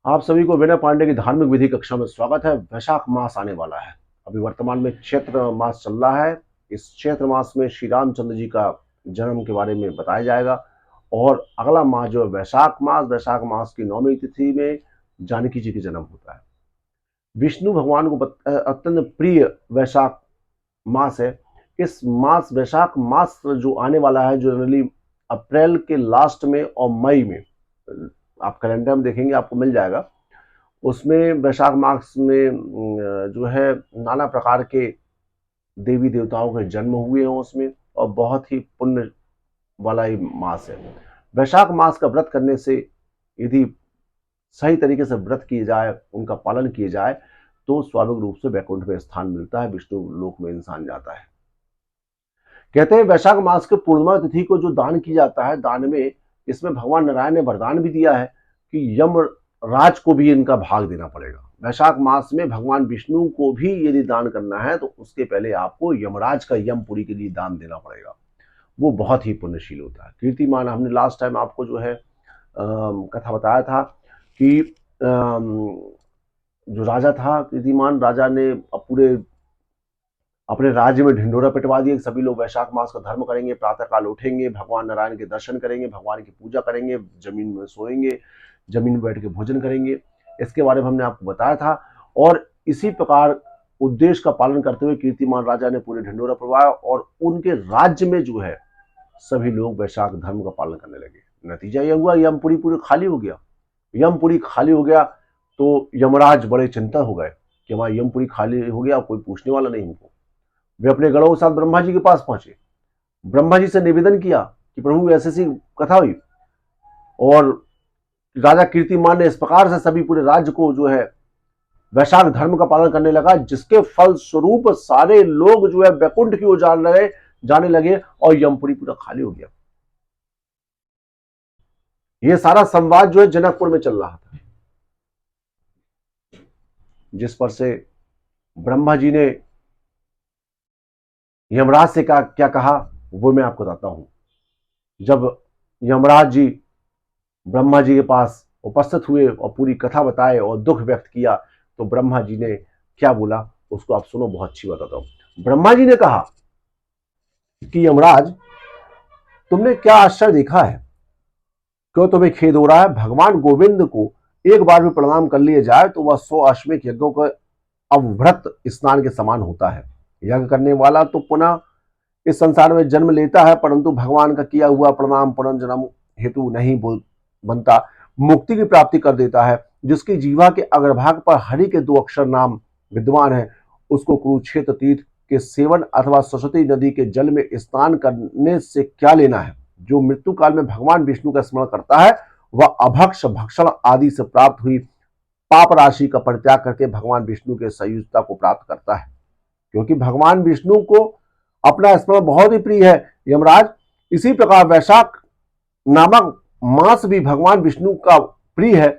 आप सभी को विनय पांडे की धार्मिक विधि कक्षा में स्वागत है। वैशाख मास आने वाला है। अभी वर्तमान में चैत्र मास चल रहा है। इस चैत्र मास में श्री रामचंद्र जी का जन्म के बारे में बताया जाएगा और अगला मास जो है वैशाख मास की 9वीं तिथि में जानकी जी का जन्म होता है। विष्णु भगवान को अत्यंत प्रिय वैशाख मास है। इस मास वैशाख मास जो आने वाला है, जो जनरली अप्रैल के लास्ट में और मई में, आप कैलेंडर में देखेंगे आपको मिल जाएगा। उसमें वैशाख मास में जो है नाना प्रकार के देवी देवताओं के जन्म हुए हैं उसमें, और बहुत ही पुण्य वाला ही मास है। वैशाख मास का व्रत करने से, यदि सही तरीके से व्रत किए जाए, उनका पालन किए जाए, तो स्वाभाविक रूप से वैकुंठ में स्थान मिलता है, विष्णु लोक में इंसान जाता है। कहते हैं वैशाख मास के पूर्णिमा तिथि को जो दान किया जाता है, दान में इसमें भगवान नारायण ने वरदान भी दिया है कि यम राज को भी इनका भाग देना पड़ेगा। वैशाख मास में भगवान विष्णु को भी यदि दान करना है तो उसके पहले आपको यमराज का यमपुरी के लिए दान देना पड़ेगा। वो बहुत ही पुण्यशील होता है। कीर्तिमान, हमने लास्ट टाइम आपको जो है कथा बताया था कि जो राजा था कीर्तिमान, राजा ने पूरे अपने राज्य में ढिंढोरा पिटवा दिए। सभी लोग वैशाख मास का धर्म करेंगे, प्रातःकाल उठेंगे, भगवान नारायण के दर्शन करेंगे, भगवान की पूजा करेंगे, जमीन में सोएंगे, जमीन में बैठ के भोजन करेंगे। इसके बारे में हमने आपको बताया था। और इसी प्रकार उद्देश्य का पालन करते हुए कीर्तिमान राजा ने पूरे ढिंढोरा पिटवाया और उनके राज्य में जो है सभी लोग वैशाख धर्म का पालन करने लगे। नतीजा यह हुआ, यमपुरी पूरी खाली हो गया। यमपुरी खाली हो गया तो यमराज बड़े चिंता हो गए कि हमारा यमपुरी खाली हो गया, कोई पूछने वाला नहीं हमको। वे अपने गणों के साथ ब्रह्मा जी के पास पहुंचे। ब्रह्मा जी से निवेदन किया कि प्रभु ऐसी ऐसी कथा हुई, और राजा कीर्तिमान ने इस प्रकार से सभी पूरे राज्य को जो है वैशाख धर्म का पालन करने लगा, जिसके फल स्वरूप सारे लोग जो है वैकुंठ की ओर जाने लगे और यमपुरी पूरा खाली हो गया। यह सारा संवाद जो है जनकपुर में चल रहा था, जिस पर से ब्रह्मा जी ने यमराज से क्या कहा वो मैं आपको बताता हूं। जब यमराज जी ब्रह्मा जी के पास उपस्थित हुए और पूरी कथा बताए और दुख व्यक्त किया, तो ब्रह्मा जी ने क्या बोला उसको आप सुनो, बहुत अच्छी बताता हूं। ब्रह्मा जी ने कहा कि यमराज, तुमने क्या आश्चर्य देखा है? क्यों तुम्हें खेद हो रहा है? भगवान गोविंद को एक बार भी प्रणाम कर लिया जाए तो वह 100 अश्वमेध यज्ञों का अवभृत स्नान के समान होता है। यज्ञ करने वाला तो पुनः इस संसार में जन्म लेता है, परंतु भगवान का किया हुआ प्रणाम पुनर्जन्म हेतु नहीं बनता, मुक्ति की प्राप्ति कर देता है। जिसकी जीवा के अग्रभाग पर हरि के 2 अक्षर नाम विद्यमान है, उसको कुरुक्षेत्र तीर्थ के सेवन अथवा सरस्वती नदी के जल में स्नान करने से क्या लेना है? जो मृत्यु काल में भगवान विष्णु का स्मरण करता है, वह अभक्ष भक्षण आदि से प्राप्त हुई पाप राशि का परित्याग करके भगवान विष्णु के संयुक्तता को प्राप्त करता है। क्योंकि भगवान विष्णु को अपना स्मरण बहुत ही प्रिय है यमराज। इसी प्रकार वैशाख नामक मास भी भगवान विष्णु का प्रिय है,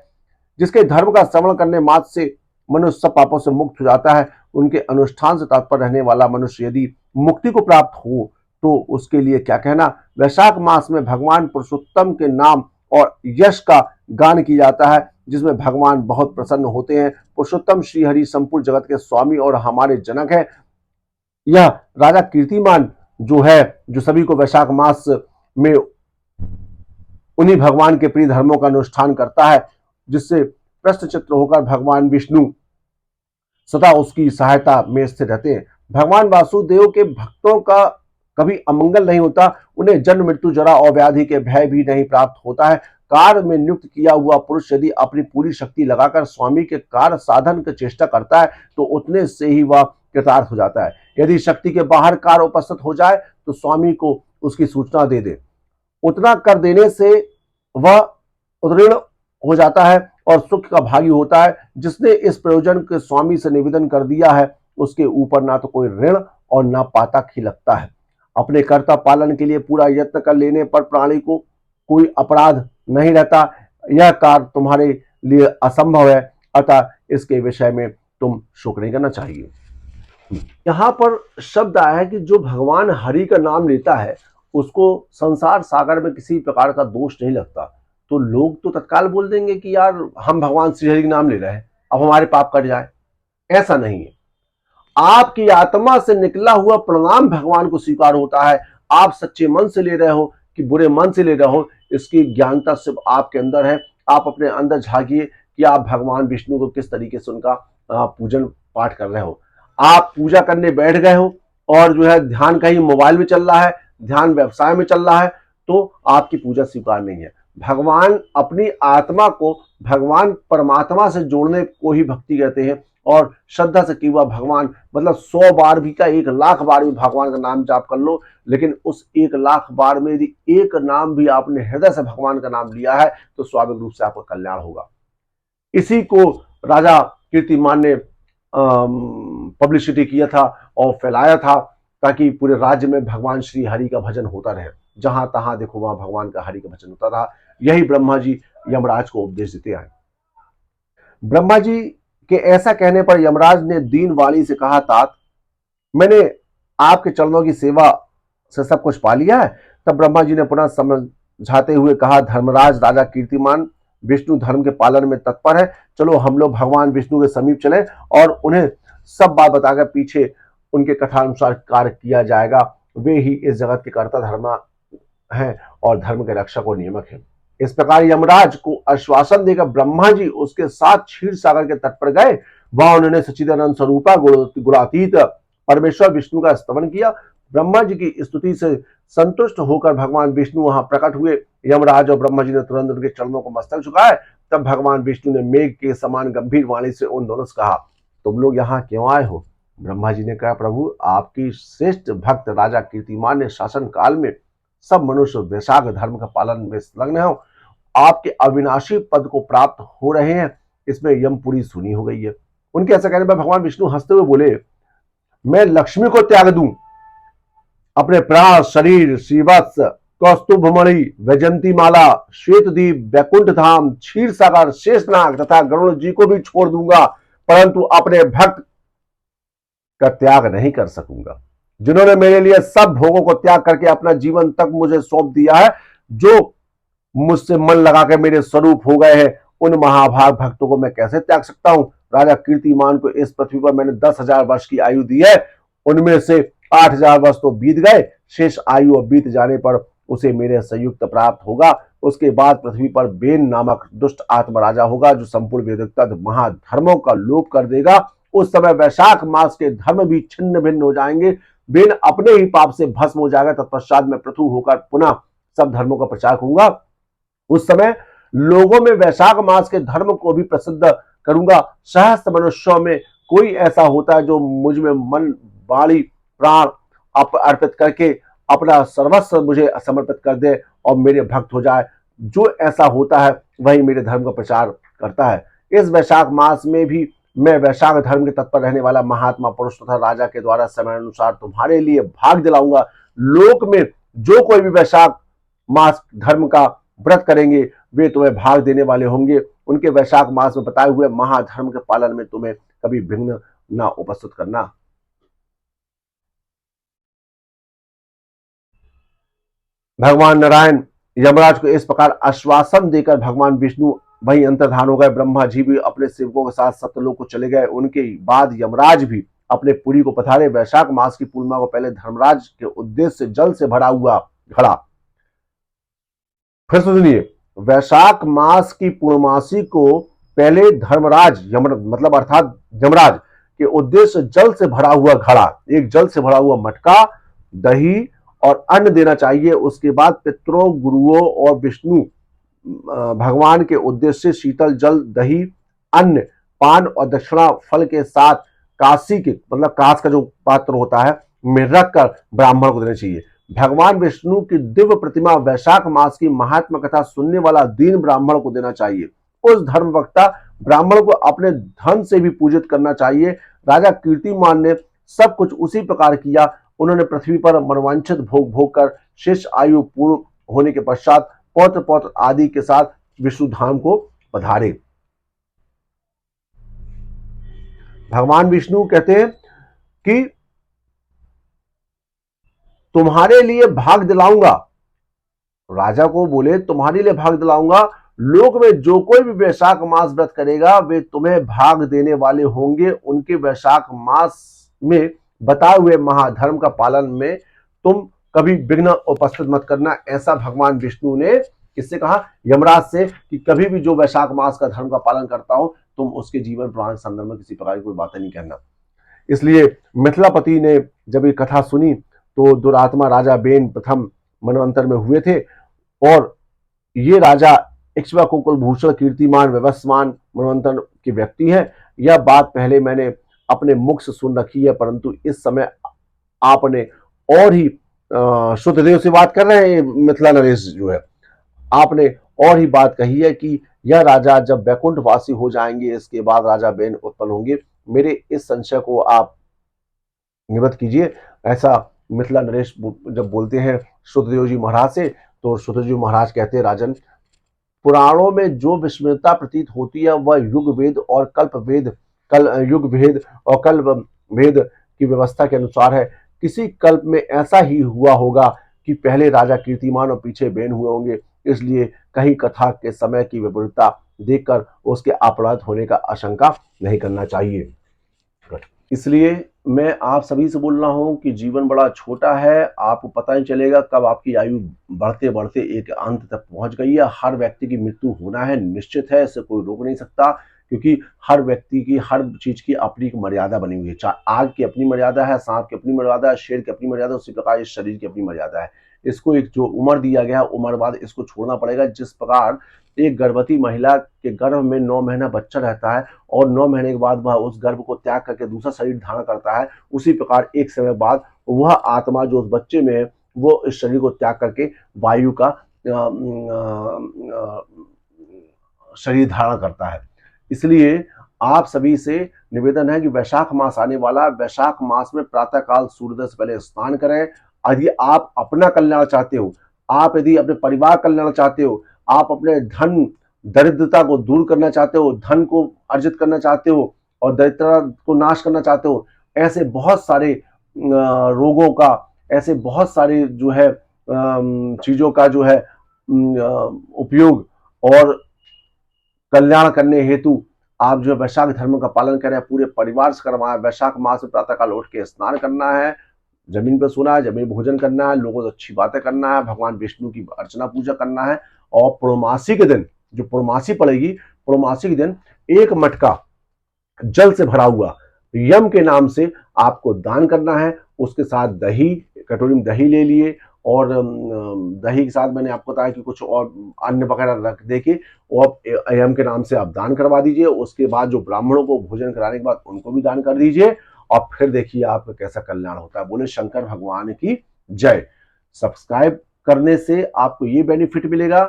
जिसके धर्म का श्रवण करने मात्र से मनुष्य सब पापों से मुक्त हो जाता है। उनके अनुष्ठान से तात्पर्य रहने वाला मनुष्य यदि मुक्ति को प्राप्त हो तो उसके लिए क्या कहना। वैशाख मास में भगवान पुरुषोत्तम के नाम और यश का गान किया जाता है, जिसमें भगवान बहुत प्रसन्न होते हैं। पुरुषोत्तम श्रीहरि संपूर्ण जगत के स्वामी और हमारे जनक है। यह राजा कीर्तिमान जो है, जो सभी को वैशाख मास में उन्हीं भगवान के प्रिय धर्मों का अनुष्ठान करता है, जिससे प्रश्नचित्र होकर भगवान विष्णु सदा उसकी सहायता में स्थित रहते हैं। भगवान वासुदेव के भक्तों का कभी अमंगल नहीं होता, उन्हें जन्म मृत्यु जरा और व्याधि के भय भी नहीं प्राप्त होता है। कार्य में नियुक्त किया हुआ पुरुष यदि अपनी पूरी शक्ति लगाकर स्वामी के कार्य साधन की चेष्टा करता है तो उतने से ही वह कृतार्थ हो जाता है। यदि शक्ति के बाहर कार्य उपस्थित हो जाए तो स्वामी को उसकी सूचना दे दे, उतना कर देने से वह उदृढ़ हो जाता है और सुख का भागी होता है। जिसने इस प्रयोजन के स्वामी से निवेदन कर दिया है, उसके ऊपर ना तो कोई ऋण और ना पातक ही लगता है। अपने कर्तव्य पालन के लिए पूरा यत्न कर लेने पर प्राणी को कोई अपराध नहीं रहता। यह कार्य तुम्हारे लिए असंभव है, अतः इसके विषय में तुम शोक नहीं करना चाहिए। यहां पर शब्द आया है कि जो भगवान हरि का नाम लेता है उसको संसार सागर में किसी प्रकार का दोष नहीं लगता। तो लोग तो तत्काल बोल देंगे कि यार हम भगवान श्रीहरि का नाम ले रहे हैं, अब हमारे पाप कट जाए। ऐसा नहीं है। आपकी आत्मा से निकला हुआ प्रणाम भगवान को स्वीकार होता है। आप सच्चे मन से ले रहे हो कि बुरे मन से ले रहे हो, इसकी ज्ञानता सिर्फ आपके अंदर है। आप अपने अंदर झांकिए कि आप भगवान विष्णु को किस तरीके से उनका पूजन पाठ कर रहे हो। आप पूजा करने बैठ गए हो और जो है ध्यान कहीं मोबाइल में चल रहा है, ध्यान व्यवसाय में चल रहा है, तो आपकी पूजा स्वीकार नहीं है। भगवान अपनी आत्मा को भगवान परमात्मा से जोड़ने को ही भक्ति कहते हैं। और श्रद्धा से कि हुआ भगवान, मतलब 100 बार भी का 1,00,000 बार भी भगवान का नाम जाप कर लो, लेकिन उस 1,00,000 बार में यदि एक नाम भी आपने हृदय से भगवान का नाम लिया है तो स्वाभाविक रूप से आपका कल्याण होगा। इसी को राजा कीर्तिमान ने पब्लिसिटी किया था और फैलाया था, ताकि पूरे राज्य में भगवान श्री हरि का भजन होता रहे। जहां तहां देखो वहां भगवान का हरि का भजन होता रहा। यही ब्रह्मा जी यमराज को उपदेश देते आए। ब्रह्मा जी के ऐसा कहने पर यमराज ने दीन वाणी से कहा, तात मैंने आपके चरणों की सेवा से सब कुछ पा लिया है। तब ब्रह्मा जी ने पुनः समझाते हुए कहा, धर्मराज राजा कीर्तिमान विष्णु धर्म के पालन में तत्पर है। चलो हम लोग भगवान विष्णु के समीप चले और उन्हें सब बात बताकर पीछे उनके कथानुसार कार्य किया जाएगा। वे ही इस जगत के कर्ता धर्मा हैं और धर्म के रक्षक और नियमक हैं। इस प्रकार यमराज को आश्वासन देकर ब्रह्मा जी उसके साथ क्षीर सागर के तट पर गए। वहां उन्होंने सच्चिदानंद स्वरूपा गुणातीत परमेश्वर विष्णु का स्तवन किया। ब्रह्मा जी की स्तुति से संतुष्ट होकर भगवान विष्णु वहां प्रकट हुए। यमराज और ब्रह्मा जी ने तुरंत उनके चरणों को मस्तक झुकाए। तब भगवान विष्णु ने मेघ के समान गंभीर वाणी से उन दोनों से कहा, तुम लोग यहाँ क्यों आए हो? ब्रह्मा जी ने कहा, प्रभु आपकी श्रेष्ठ भक्त राजा कीर्तिमान ने शासन काल में सब मनुष्य वैशाख धर्म का पालन में संलग्न हो, आपके अविनाशी पद को प्राप्त हो रहे हैं, इसमें यमपुरी सुनी हो गई है। उनके ऐसा कहने पर भगवान विष्णु हंसते हुए बोले, मैं लक्ष्मी को त्याग दूं, अपने प्राण शरीर श्रीवत्स कौस्तुभमणि वैजंती माला श्वेतदीप वैकुंठ धाम क्षीर सागर शेषनाग तथा गरुड़ जी को भी छोड़ दूंगा, परंतु अपने भक्त का त्याग नहीं कर सकूंगा, जिन्होंने मेरे लिए सब भोगों को त्याग करके अपना जीवन तक मुझे सौंप दिया है। जो मुझसे मन लगाकर मेरे स्वरूप हो गए हैं, उन महाभाग भक्तों को मैं कैसे त्याग सकता हूं? राजा कीर्तिमान को इस पृथ्वी पर मैंने 10,000 वर्ष की आयु दी है, उनमें से 8,000 वर्ष तो बीत गए, शेष आयु और बीत जाने पर उसे मेरे संयुक्त प्राप्त होगा। उसके बाद पृथ्वी पर बेन नामक दुष्ट आत्मा राजा होगा, जो संपूर्ण वेदोक्त महाधर्मों का लोप कर देगा। उस समय वैशाख मास के धर्म भी छिन्न भिन्न हो जाएंगे। बेन अपने ही पाप से भस्म हो जाएगा। तत्पश्चात में पृथु होकर पुनः सब धर्मों का प्रचार करूंगा। उस समय लोगों में वैशाख मास के धर्म को भी प्रसिद्ध करूंगा। सहस्त्र मनुष्यों में कोई ऐसा होता है जो मुझ में मन वाणी प्राण अर्पित करके अपना सर्वस्व मुझे समर्पित कर दे और मेरे भक्त हो जाए। जो ऐसा होता है वही मेरे धर्म का प्रचार करता है। इस वैशाख मास में भी मैं वैशाख धर्म के तत्पर रहने वाला महात्मा पुरुष तथा राजा के द्वारा समय अनुसार तुम्हारे लिए भाग दिलाऊंगा। लोक में जो कोई भी वैशाख मास धर्म का व्रत करेंगे वे तुम्हें भाग देने वाले होंगे। उनके वैशाख मास में बताए हुए महाधर्म के पालन में तुम्हें कभी विघ्न ना उपस्थित करना। भगवान नारायण यमराज को इस प्रकार आश्वासन देकर भगवान विष्णु वही अंतर्धान हो गए। ब्रह्मा जी भी अपने सेवकों के साथ सत्यलोक को चले गए। उनके बाद यमराज भी अपने पुरी को पधारे। वैशाख मास की पूर्णिमा को पहले धर्मराज के उद्देश्य से जल से भरा हुआ घड़ा, फिर सुनिए, वैशाख मास की पूर्णमासी को पहले धर्मराज मतलब अर्थात यमराज के उद्देश्य जल से भरा हुआ घड़ा, एक जल से भरा हुआ मटका, दही और अन्न देना चाहिए। उसके बाद पितरों, गुरुओं और विष्णु भगवान के उद्देश्य से शीतल जल, दही, अन्न, पान और दक्षिणा फल के साथ काशी के मतलब कांच का जो पात्र होता है में रखकर ब्राह्मण को देना चाहिए। भगवान विष्णु की दिव्य प्रतिमा वैशाख मास की महात्मा कथा सुनने वाला दीन ब्राह्मण को देना चाहिए। उस धर्मवक्ता ब्राह्मण को अपने धन से भी पूजित करना चाहिए। राजा कीर्तिमान ने सब कुछ उसी प्रकार किया। उन्होंने पृथ्वी पर मनोवांछित भोग भोग कर शेष आयु पूर्ण होने के पश्चात पौत्र पौत्र आदि के साथ विष्णु धाम को पधारे। भगवान विष्णु कहते हैं कि तुम्हारे लिए भाग दिलाऊंगा। राजा को बोले तुम्हारे लिए भाग दिलाऊंगा, लोक में जो कोई भी वैशाख मास व्रत करेगा वे तुम्हें भाग देने वाले होंगे। उनके वैशाख मास में बताए हुए महाधर्म का पालन में तुम कभी विघ्न उपस्थित मत करना। ऐसा भगवान विष्णु ने किससे कहा? यमराज से, कि कभी भी जो वैशाख मास का धर्म का पालन करता हो तुम उसके जीवन प्रमाण के संदर्भ में किसी प्रकार की कोई बातें नहीं कहना। इसलिए मिथिलापति ने जब ये कथा सुनी तो दुरात्मा राजा बेन प्रथम मनवंतर में हुए थे, और ये राजा इक्ष्वाकु कुलभूषण कीर्तिमान व्यवस्मान मनवंतर के व्यक्ति हैं। यह बात पहले मैंने अपने मुख से सुन रखी है, परंतु इस समय आपने और ही शुद्धदेव से बात कर रहे हैं मिथिला नरेश जो है, आपने और ही बात कही है कि यह राजा जब वैकुंठ वासी हो जाएंगे इसके बाद राजा बेन उत्पन्न होंगे। मेरे इस संशय को आप निवृत्त कीजिए। ऐसा मिथिला नरेश जब बोलते हैं शुद्धदेव जी महाराज से, तो शुद्धदेव जी महाराज कहते हैं, राजन, पुराणों में जो विस्मृतता प्रतीत होती है वह युग वेद और कल्प वेद युग भेद और कल्प भेद की व्यवस्था के अनुसार है। किसी कल्प में ऐसा ही हुआ होगा कि पहले राजा कीर्तिमान और पीछे बेन हुए होंगे, इसलिए कहीं कथा के समय की विपरीतता देखकर उसके अपराध होने का आशंका नहीं करना चाहिए। इसलिए मैं आप सभी से बोल रहा हूं कि जीवन बड़ा छोटा है, आपको पता नहीं चलेगा कब आपकी आयु बढ़ते बढ़ते एक अंत तक पहुंच गई है। हर व्यक्ति की मृत्यु होना है, निश्चित है, इसे कोई रोक नहीं सकता, क्योंकि हर व्यक्ति की हर चीज की अपनी एक मर्यादा बनी हुई है। चाहे आग की अपनी मर्यादा है, सांप की अपनी मर्यादा है, शेर की अपनी मर्यादा है, उसी प्रकार इस शरीर की अपनी मर्यादा है। इसको एक जो उम्र दिया गया है, उम्र बाद इसको छोड़ना पड़ेगा। जिस प्रकार एक गर्भवती महिला के गर्भ में 9 महीना बच्चा रहता है और 9 महीने के बाद वह उस गर्भ को त्याग करके दूसरा शरीर धारण करता है, उसी प्रकार एक समय बाद वह आत्मा जो उस बच्चे में है वो इस शरीर को त्याग करके वायु का शरीर धारण करता है। इसलिए आप सभी से निवेदन है कि वैशाख मास आने वाला, वैशाख मास में प्रातः काल सूर्योदय से पहले स्नान करें। यदि आप अपना कल्याण चाहते हो, आप यदि अपने परिवार कल्याण चाहते हो, आप अपने धन दरिद्रता को दूर करना चाहते हो, धन को अर्जित करना चाहते हो और दरिद्रता को नाश करना चाहते हो, ऐसे बहुत सारे रोगों का, ऐसे बहुत सारे जो है चीजों का जो है उपयोग और कल्याण करने हेतु आप जो वैशाख धर्म का पालन करें, पूरे परिवार से करवाएं। वैशाख मास में प्रातःकाल उठ के स्नान करना है, जमीन पर सोना है, जमीन भोजन करना है, लोगों से अच्छी बातें करना है, भगवान विष्णु की अर्चना पूजा करना है। और पूर्णमासी के दिन जो पूर्णमासी पड़ेगी, पूर्णमासी के दिन एक मटका जल से भरा हुआ यम के नाम से आपको दान करना है। उसके साथ दही, कटोरी में दही ले लिए और दही के साथ मैंने आपको बताया कि कुछ और अन्न वगैरह रख दे के और यम के नाम से आप दान करवा दीजिए। उसके बाद जो ब्राह्मणों को भोजन कराने के बाद उनको भी दान कर दीजिए और फिर देखिए आपका कैसा कल्याण होता है। बोले शंकर भगवान की जय। सब्सक्राइब करने से आपको ये बेनिफिट मिलेगा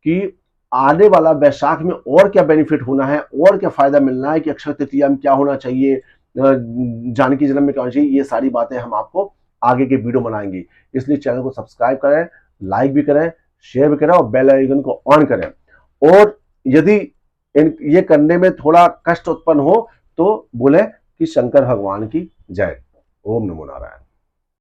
कि आने वाला वैशाख में और क्या बेनिफिट होना है और क्या फायदा मिलना है, कि अक्षय तृतीया में क्या होना चाहिए, जानकी जन्म में क्या होना चाहिए, ये सारी बातें हम आपको आगे के वीडियो बनाएंगे। इसलिए चैनल को सब्सक्राइब करें, लाइक भी करें, शेयर भी करें और बेल आइकन को ऑन करें। और यदि ये करने में थोड़ा कष्ट उत्पन्न हो तो बोले कि शंकर भगवान की जय। ओम नमो नारायण।